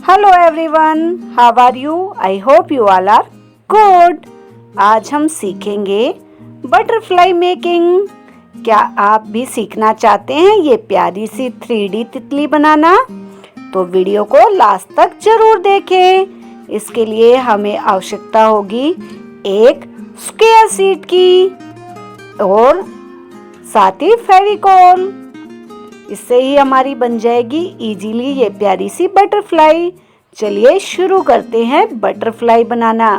Hello everyone, how are you? I hope you all are good. आज हम सीखेंगे butterfly making. क्या आप भी सीखना चाहते हैं ये प्यारी सी 3D तितली बनाना? तो वीडियो को लास्ट तक जरूर देखें। इसके लिए हमें आवश्यकता होगी एक स्क्वायर शीट की और साथ ही फेविकोल। इससे ही हमारी बन जाएगी इजीली ये प्यारी सी बटरफ्लाई। चलिए शुरू करते हैं बटरफ्लाई बनाना।